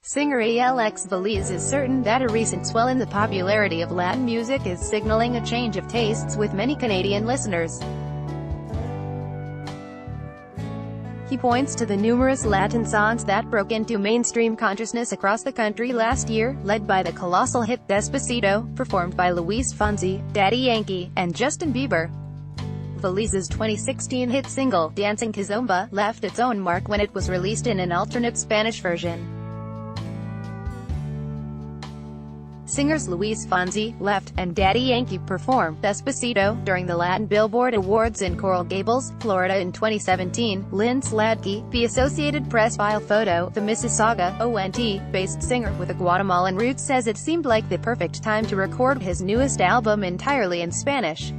Singer Alex Veliz is certain that a recent swell in the popularity of Latin music is signaling a change of tastes with many Canadian listeners. He points to the numerous Latin songs that broke into mainstream consciousness across the country last year, led by the colossal hit Despacito, performed by Luis Fonsi, Daddy Yankee, and Justin Bieber. Veliz's 2016 hit single, Dancing Kizomba, left its own mark when it was released in an alternate Spanish version. Singers Luis Fonsi, Left, and Daddy Yankee performed Despacito during the Latin Billboard Awards in Coral Gables, Florida in 2017. Lynn Sladke, the Associated Press file photo, the Mississauga, ONT-based singer with a Guatemalan roots, says it seemed like the perfect time to record his newest album entirely in Spanish.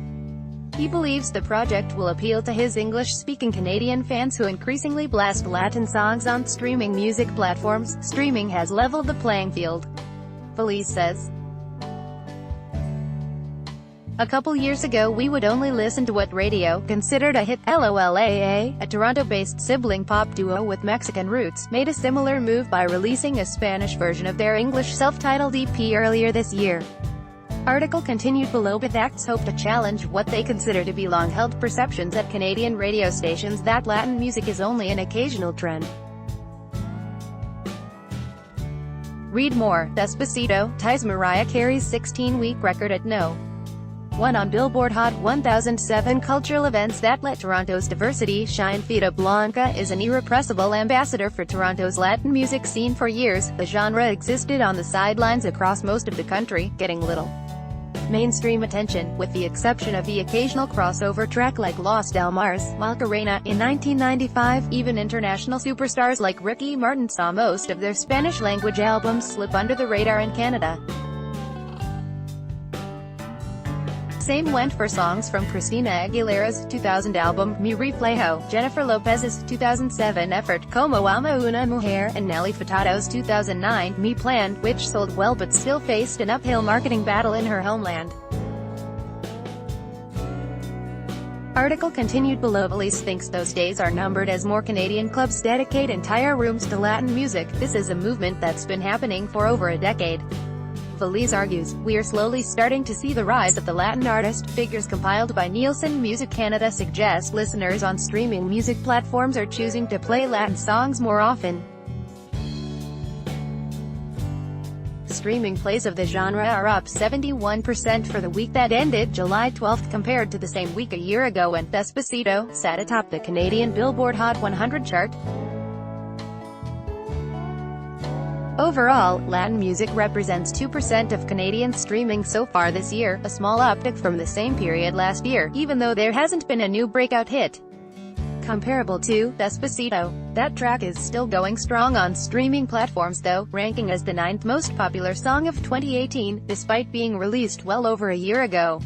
He believes the project will appeal to his English-speaking Canadian fans who increasingly blast Latin songs on streaming music platforms. Streaming has leveled the playing field, Veliz says. A couple years ago we would only listen to what radio considered a hit. LOLAA, a Toronto-based sibling pop duo with Mexican roots, made a similar move by releasing a Spanish version of their English self-titled EP earlier this year. Article continued below. Both acts hope to challenge what they consider to be long-held perceptions at Canadian radio stations that Latin music is only an occasional trend. Read more. Despacito ties Mariah Carey's 16-week record at No. 1 on Billboard Hot 1007 cultural events that let Toronto's diversity shine. Fita Blanca is an irrepressible ambassador for Toronto's Latin music scene. For years, the genre existed on the sidelines across most of the country, getting little mainstream attention, with the exception of the occasional crossover track like Los Del Mar's Macarena. In 1995, even international superstars like Ricky Martin saw most of their Spanish-language albums slip under the radar in Canada. Same went for songs from Christina Aguilera's 2000 album, Mi Reflejo, Jennifer Lopez's 2007 effort, Como Ama Una Mujer, and Nelly Furtado's 2009, Mi Plan, which sold well but still faced an uphill marketing battle in her homeland. Article continued below. Veliz thinks those days are numbered as more Canadian clubs dedicate entire rooms to Latin music. This is a movement that's been happening for over a decade. Veliz argues, we are slowly starting to see the rise of the Latin artist. Figures compiled by Nielsen Music Canada suggest listeners on streaming music platforms are choosing to play Latin songs more often. Streaming plays of the genre are up 71% for the week that ended July 12 compared to the same week a year ago when Despacito sat atop the Canadian Billboard Hot 100 chart. Overall, Latin music represents 2% of Canadian streaming so far this year, a small uptick from the same period last year, even though there hasn't been a new breakout hit comparable to Despacito. That track is still going strong on streaming platforms though, ranking as the 9th most popular song of 2018, despite being released well over a year ago.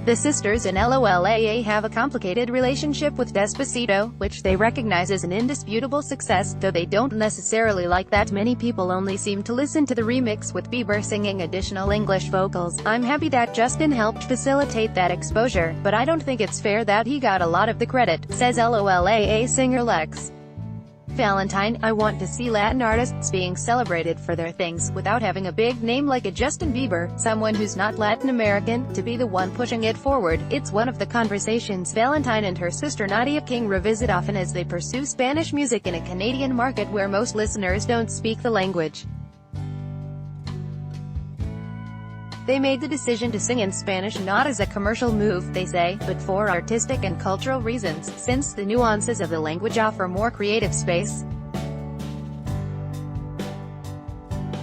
The sisters in LOLAA have a complicated relationship with Despacito, which they recognize as an indisputable success, though they don't necessarily like that many people only seem to listen to the remix with Bieber singing additional English vocals. I'm happy that Justin helped facilitate that exposure, but I don't think it's fair that he got a lot of the credit, says LOLAA singer Lex Valentine. I want to see Latin artists being celebrated for their things, without having a big name like a Justin Bieber, someone who's not Latin American, to be the one pushing it forward. It's one of the conversations Valentine and her sister Nadia King revisit often as they pursue Spanish music in a Canadian market where most listeners don't speak the language. They made the decision to sing in Spanish not as a commercial move, they say, but for artistic and cultural reasons, since the nuances of the language offer more creative space.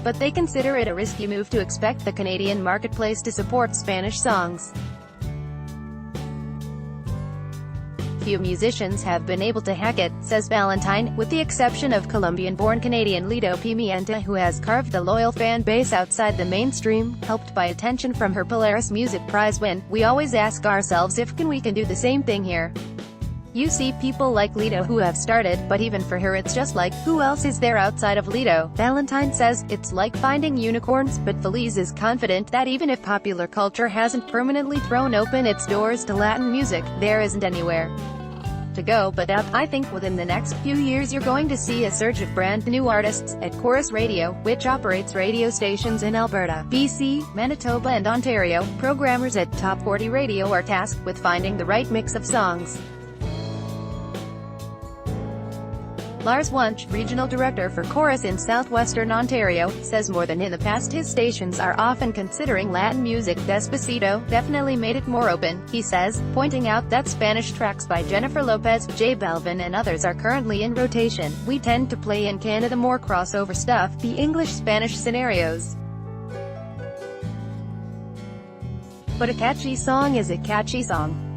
But they consider it a risky move to expect the Canadian marketplace to support Spanish songs. Few musicians have been able to hack it, says Valentine, with the exception of Colombian-born Canadian Lido Pimienta, who has carved a loyal fan base outside the mainstream, helped by attention from her Polaris Music Prize win. We always ask ourselves if we can do the same thing here. You see people like Lido who have started, but even for her it's just like, who else is there outside of Lido? Valentine says, it's like finding unicorns, but Veliz is confident that even if popular culture hasn't permanently thrown open its doors to Latin music, there isn't anywhere to go but up. I think within the next few years you're going to see a surge of brand new artists. At Chorus Radio, which operates radio stations in Alberta, BC, Manitoba and Ontario, programmers at Top 40 Radio are tasked with finding the right mix of songs. Lars Wunsch, regional director for Chorus in southwestern Ontario, says more than in the past his stations are often considering Latin music. Despacito definitely made it more open, he says, pointing out that Spanish tracks by Jennifer Lopez, J Balvin and others are currently in rotation. We tend to play in Canada more crossover stuff, the English-Spanish scenarios. But a catchy song is a catchy song.